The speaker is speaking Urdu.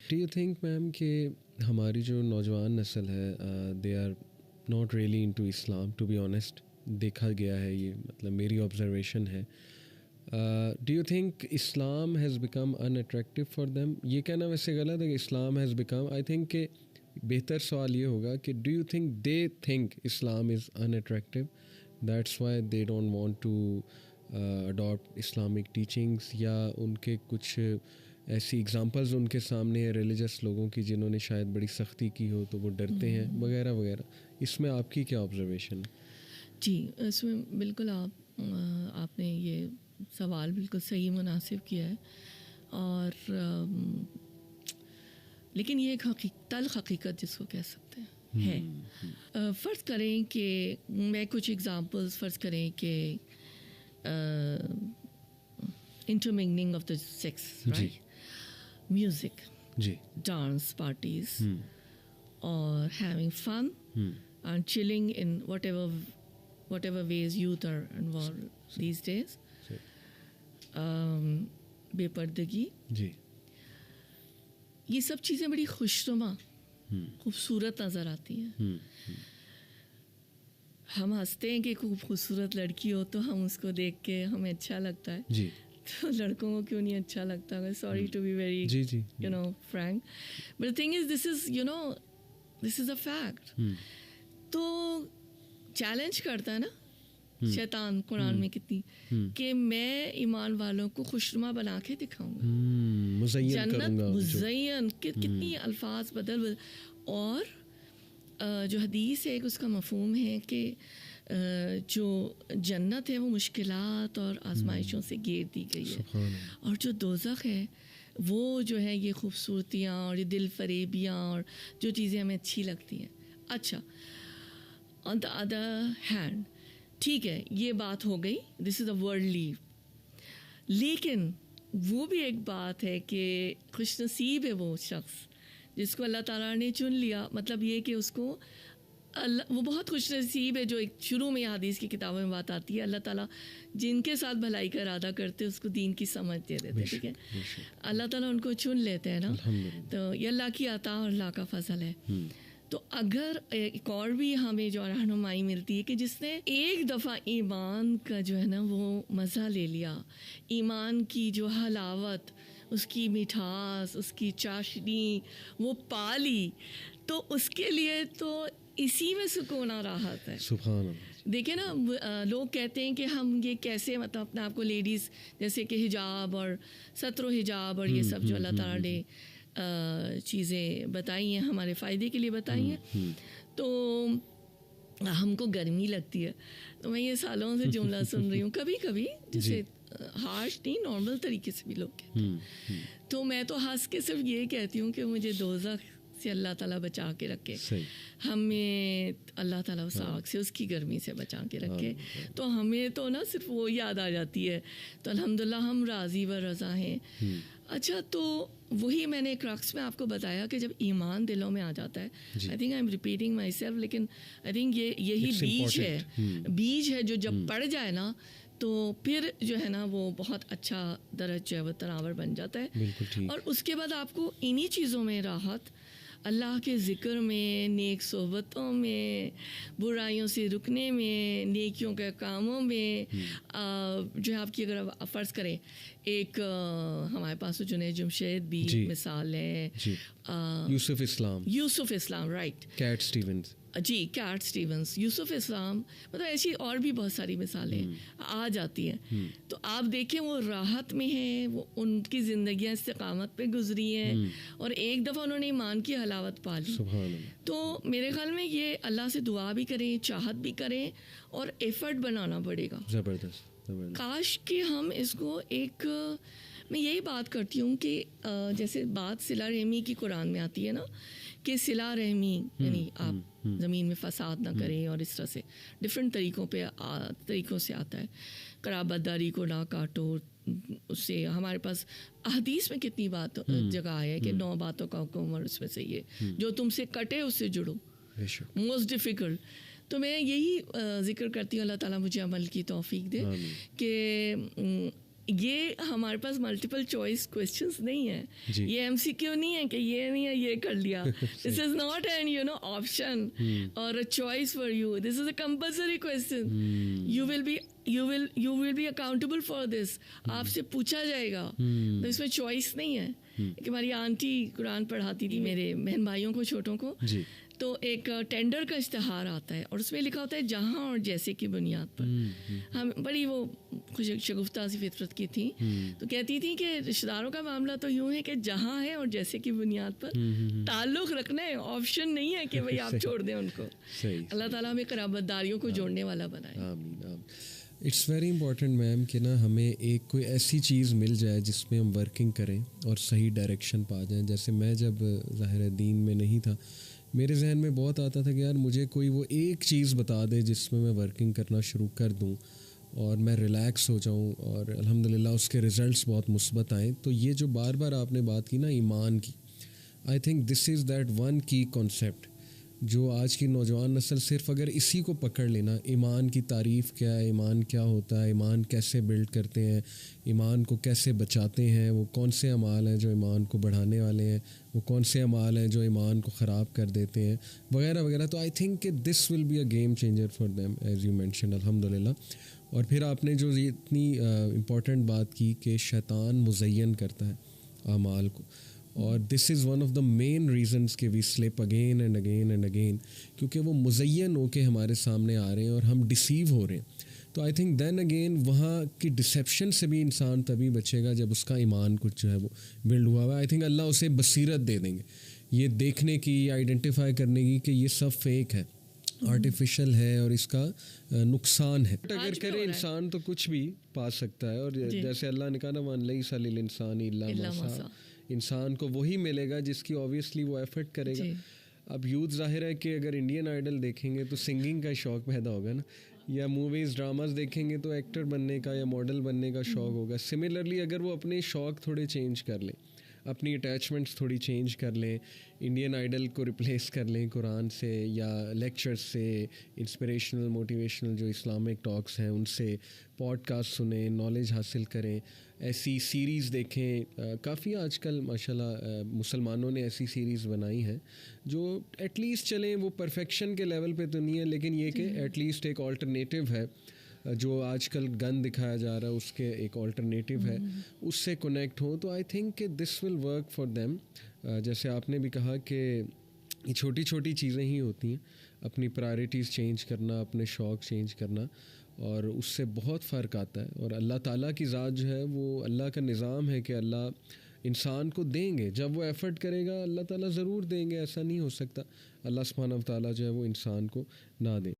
ڈو یو تھنک میم کہ ہماری جو نوجوان نسل ہے they are not really into Islam, to be honest, دیکھا گیا ہے یہ، مطلب میری آبزرویشن ہے. Do you think Islam has become unattractive for them? یہ کہنا ویسے غلط ہے کہ Islam has become, I think کہ بہتر سوال یہ ہوگا کہ do you think they think Islam is unattractive, that's why they don't want to adapt Islamic teachings, یا ان کے کچھ ایسی اگزامپلز ان کے سامنے ہیں ریلیجس لوگوں کی جنہوں نے شاید بڑی سختی کی ہو تو وہ ڈرتے ہیں وغیرہ وغیرہ. اس میں آپ کی کیا آبزرویشن؟ جی اس میں بالکل آپ نے یہ سوال بالکل صحیح مناسب کیا ہے، اور لیکن یہ ایک تلخ حقیقت جس کو کہہ سکتے ہیں ہے. فرض کریں کہ میں کچھ ایگزامپلس فرض کریں کہ intermingling of the sexes, right, music, جی، ڈانس پارٹیز، اور having fun and chilling in whatever ways youth are involved these days. بے پردگی، جی، یہ سب چیزیں بڑی خوشنما خوبصورت نظر آتی ہیں. ہم ہنستے ہیں کہ خوب خوبصورت لڑکی ہو تو ہم اس کو دیکھ کے ہمیں اچھا لگتا ہے. جی، تو لڑکوں کو کیوں نہیں اچھا لگتا؟ Sorry to be very frank, but the thing is this is a fact. تو چیلنج کرتا ہے نا شیطان قرآن میں کتنی کہ میں ایمان والوں کو خوشنما بنا کے دکھاؤں گا، جنت مزین، کتنی الفاظ بدل. اور جو حدیث ہے اس کا مفہوم ہے کہ جو جنت ہے وہ مشکلات اور آزمائشوں سے گھیر دی گئی ہے، اور جو دوزخ ہے وہ جو ہے یہ خوبصورتیاں اور یہ دل فریبیاں اور جو چیزیں ہمیں اچھی لگتی ہیں. اچھا، آن دا ادر ہینڈ ٹھیک ہے یہ بات ہو گئی، دس از اے ورلڈلی، لیکن وہ بھی ایک بات ہے کہ خوش نصیب ہے وہ شخص جس کو اللہ تعالیٰ نے چن لیا. مطلب یہ کہ اس کو وہ بہت خوش نصیب ہے جو ایک شروع میں حدیث کی کتابوں میں بات آتی ہے، اللہ تعالیٰ جن کے ساتھ بھلائی کا ارادہ کرتے اس کو دین کی سمجھ دے دیتے. ٹھیک ہے، اللہ تعالیٰ ان کو چن لیتے ہیں نا، تو یہ اللہ کی عطا اور اللہ کا فضل ہے. تو اگر ایک اور بھی ہمیں جو رہنمائی ملتی ہے کہ جس نے ایک دفعہ ایمان کا جو ہے نا وہ مزہ لے لیا، ایمان کی جو حلاوت، اس کی مٹھاس، اس کی چاشنی وہ پا لی، تو اس کے لیے تو اسی میں سکون آ راحت ہے. سبحان اللہ. دیکھیں نا، لوگ کہتے ہیں کہ ہم یہ کیسے مطلب اپنے آپ کو لیڈیز جیسے کہ حجاب اور ستر و حجاب اور یہ سب جو اللہ تعالیٰ نے چیزیں بتائی ہیں ہمارے فائدے کے لیے بتائی ہیں، تو ہم کو گرمی لگتی ہے. تو میں یہ سالوں سے جملہ سن رہی ہوں، کبھی کبھی جیسے ہارش نہیں، نارمل طریقے سے بھی لوگ کہتے ہیں، تو میں تو ہنس کے صرف یہ کہتی ہوں کہ مجھے دوزخ سے اللہ تعالیٰ بچا کے رکھے، ہمیں اللہ تعالیٰ اس آگ سے، اس کی گرمی سے بچا کے رکھے. تو ہمیں تو نا صرف وہ یاد آ جاتی ہے، تو الحمدللہ ہم راضی و رضا ہیں. اچھا، تو وہی میں نے کرکس میں آپ کو بتایا کہ جب ایمان دلوں میں آ جاتا ہے، I think I am repeating my self, لیکن آئی تھنک یہی بیج ہے جو جب پڑ جائے نا تو پھر جو ہے نا وہ بہت اچھا درج جو ہے وہ تناور بن جاتا ہے. اور اس کے بعد آپ کو انہی چیزوں میں راحت، اللہ کے ذکر میں، نیک صحبتوں میں، برائیوں سے رکنے میں، نیکیوں کے کاموں میں، جو ہے آپ کی اگر فرض کریں ایک ہمارے پاس جنید جمشید بھی مثال ہے، یوسف اسلام، رائٹ، کیٹ اسٹیونز، جی کیٹ اسٹیونز، یوسف اسلام، مطلب ایسی اور بھی بہت ساری مثالیں آ جاتی ہیں. تو آپ دیکھیں وہ راحت میں ہیں، وہ ان کی زندگیاں استقامت پہ گزری ہیں، اور ایک دفعہ انہوں نے ایمان کی حلاوت پا لی. تو میرے خیال میں یہ اللہ سے دعا بھی کریں، چاہت بھی کریں، اور ایفرٹ بنانا پڑے گا. زبردست. کاش کہ ہم اس کو ایک، میں یہی بات کرتی ہوں کہ جیسے بات صلہ رحمی کی قرآن میں آتی ہے نا کہ صلہ رحمی یعنی آپ زمین میں فساد نہ کریں، اور اس طرح سے ڈفرینٹ طریقوں سے آتا ہے. قرابت داری کو نہ کاٹو، اس سے ہمارے پاس احادیث میں کتنی بات جگہ ہے کہ 9 باتوں کا حکم، اور اس میں سے یہ جو تم سے کٹے اس سے جڑو، موسٹ ڈیفیکلٹ. تو میں یہی ذکر کرتی ہوں، اللہ تعالیٰ مجھے عمل کی توفیق دے کہ یہ ہمارے پاس ملٹیپل چوائس کوشچنس نہیں ہیں, یہ ایم سی کیو نہیں ہے کہ یہ نہیں ہے یہ کر لیا. This is not an you know option اور choice for you, this is a compulsory question. You will be accountable for this, آپ سے پوچھا جائے گا. تو اس میں چوائس نہیں ہے. کہ ہماری آنٹی قرآن پڑھاتی تھی میرے بہن بھائیوں کو, چھوٹوں کو, تو ایک ٹینڈر کا اشتہار آتا ہے اور اس میں لکھا ہوتا ہے جہاں اور جیسے کی بنیاد پر. ہم بڑی وہ شگفتہ سی فطرت کی تھی, تو کہتی تھی کہ رشتہ داروں کا معاملہ تو یوں ہے کہ جہاں ہے اور جیسے کی بنیاد پر تعلق رکھنا ہے, آپشن نہیں ہے کہ بھائی آپ چھوڑ دیں ان کو. اللہ تعالیٰ ہمیں قرابت داریوں کو جوڑنے والا بنائے. اٹس ویری امپورٹنٹ میم کہ نا ہمیں ایک کوئی ایسی چیز مل جائے جس میں ہم ورکنگ کریں اور صحیح ڈائریکشن پا جائیں. جیسے میں جب ظاہر دین میں نہیں تھا, میرے ذہن میں بہت آتا تھا کہ یار مجھے کوئی وہ ایک چیز بتا دے جس میں ورکنگ کرنا شروع کر دوں اور میں ریلیکس ہو جاؤں, اور الحمدللہ اس کے ریزلٹس بہت مثبت آئیں. تو یہ جو بار بار آپ نے بات کی نا ایمان کی, I think this is that one کی کانسیپٹ جو آج کی نوجوان نسل صرف اگر اسی کو پکڑ لینا, ایمان کی تعریف کیا ہے, ایمان کیا ہوتا ہے, ایمان کیسے بلڈ کرتے ہیں, ایمان کو کیسے بچاتے ہیں, وہ کون سے اعمال ہیں جو ایمان کو بڑھانے والے ہیں, وہ کون سے اعمال ہیں جو ایمان کو خراب کر دیتے ہیں, وغیرہ وغیرہ. تو آئی تھنک کہ this will be a game changer for them as you mention, الحمدللہ. اور پھر آپ نے جو یہ اتنی امپورٹنٹ بات کی کہ شیطان مزین کرتا ہے اعمال کو, اور this is one of the main reasons کہ we slip again and again and again, کیونکہ وہ مزین ہو کے ہمارے سامنے آ رہے ہیں اور ہم ڈیسیو ہو رہے ہیں. تو آئی تھنک دین اگین وہاں کی ڈسیپشن سے بھی انسان تبھی بچے گا جب اس کا ایمان کچھ جو ہے وہ بلڈ ہوا ہوا ہے. آئی تھنک اللہ اسے بصیرت دے دیں گے یہ دیکھنے کی, آئیڈینٹیفائی کرنے کی کہ یہ سب فیک ہے, آرٹیفیشل ہے اور اس کا نقصان ہے. اگر کرے انسان تو کچھ بھی پا سکتا ہے, اور جیسے اللہ نے کہا نا وَأَن لَيْسَ لِلْإِنسَانِ إِلَّا مَا سَعَىٰ, انسان کو وہی ملے گا جس کی اوبیسلی وہ ایفرٹ کرے گا. اب یوتھ ظاہر ہے کہ اگر انڈین آئیڈل دیکھیں گے تو سنگنگ کا شوق پیدا ہوگا نا, یا موویز ڈراماز دیکھیں گے تو ایکٹر بننے کا یا ماڈل بننے کا شوق ہوگا. سملرلی اگر وہ اپنے شوق تھوڑے چینج کر لیں, اپنی اٹیچمنٹس تھوڑی چینج کر لیں, انڈین آئیڈل کو ریپلیس کر لیں قرآن سے یا لیکچرز سے, انسپریشنل موٹیویشنل جو اسلامک ٹاکس ہیں ان سے, پوڈ کاسٹ سنیں, نالج حاصل کریں, ایسی سیریز دیکھیں. کافی آج کل ماشاءاللہ مسلمانوں نے ایسی سیریز بنائی ہیں جو ایٹ لیسٹ چلیں, وہ پرفیکشن کے لیول پہ تو نہیں ہے لیکن یہ کہ ایٹ لیسٹ ایک آلٹرنیٹیو ہے. جو آج کل گن دکھایا جا رہا ہے اس کے ایک آلٹرنیٹیو ہے, اس سے کنیکٹ ہوں. تو آئی تھنک کہ this will work for them. جیسے آپ نے بھی کہا کہ یہ چھوٹی چھوٹی چیزیں ہی ہوتی ہیں, اپنی پرائرٹیز چینج کرنا, اپنے شوق چینج کرنا, اور اس سے بہت فرق آتا ہے. اور اللہ تعالیٰ کی ذات جو ہے وہ اللہ کا نظام ہے کہ اللہ انسان کو دیں گے, جب وہ ایفرٹ کرے گا اللہ تعالیٰ ضرور دیں گے, ایسا نہیں ہو سکتا اللہ سبحانہ و تعالیٰ جو ہے وہ انسان کو نہ دیں.